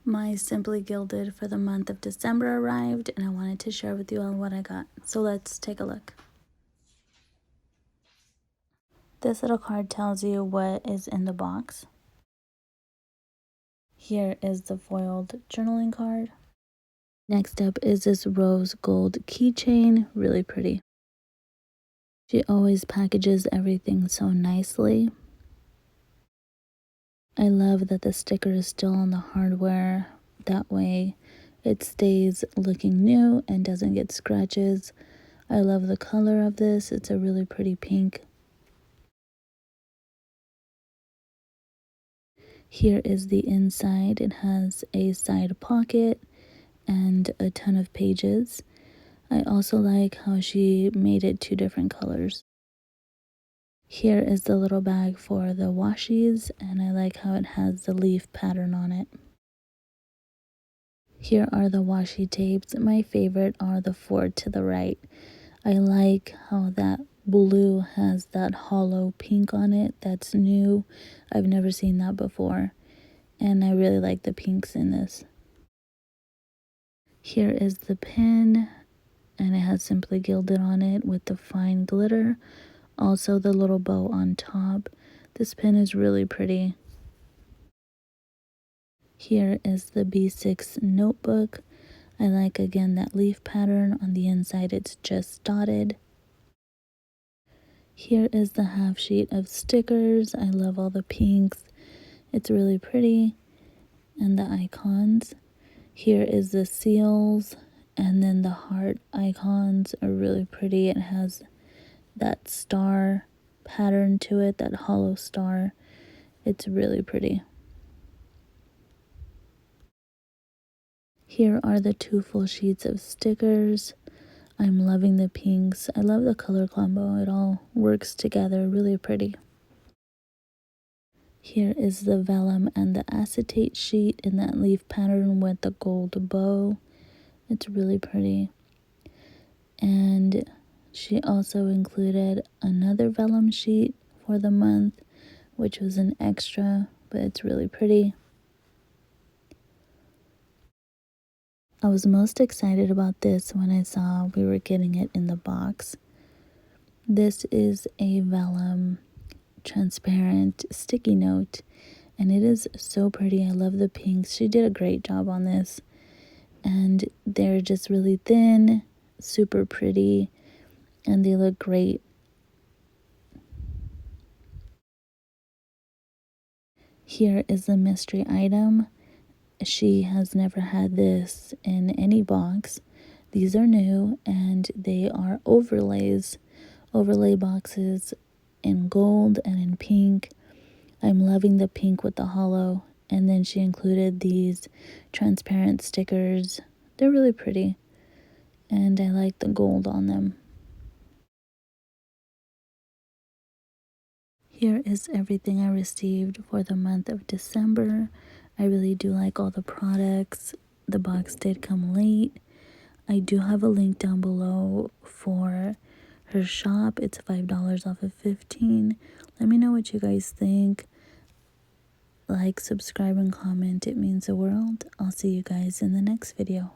My Simply Gilded for the month of December arrived, and I wanted to share with you all what I got. So let's take a look. This little card tells you what is in the box. Here is the foiled journaling card. Next up is this rose gold keychain, really pretty. She always packages everything so nicely. I love that the sticker is still on the hardware. That way it stays looking new and doesn't get scratches. I love the color of this. It's a really pretty pink. Here is the inside. It has a side pocket and a ton of pages. I also like how she made it two different colors. Here is the little bag for the washies, and I like how it has the leaf pattern on it. Here are the washi tapes. My favorite are the four to the right. I like how that blue has that hollow pink on it. That's new. I've never seen that before. And I really like the pinks in this. Here is the pin, and it has Simply Gilded on it with the fine glitter. Also the little bow on top. This pin is really pretty. Here is the B6 notebook. I like again that leaf pattern. On the inside it's just dotted. Here is the half sheet of stickers. I love all the pinks. It's really pretty. And the icons. Here is the seals, and then the heart icons are really pretty. It has that star pattern to it, that hollow star. It's really pretty. Here are the two full sheets of stickers. I'm loving the pinks. I love the color combo. It all works together, really pretty. Here is the vellum and the acetate sheet in that leaf pattern with the gold bow. It's really pretty. And she also included another vellum sheet for the month, which was an extra, but it's really pretty. I was most excited about this when I saw we were getting it in the box. This is a vellum transparent sticky note, and it is so pretty. I love the pinks. She did a great job on this, and they're just really thin, super pretty, and they look great. Here is the mystery item. She has never had this in any box. These are new, and they are overlays. Overlay boxes in gold and in pink. I'm loving the pink with the hollow. And then she included these transparent stickers. They're really pretty. And I like the gold on them. Here is everything I received for the month of December. I really do like all the products. The box did come late. I do have a link down below for her shop. It's $5 off of $15. Let me know what you guys think. Like, subscribe, and comment. It means the world. I'll see you guys in the next video.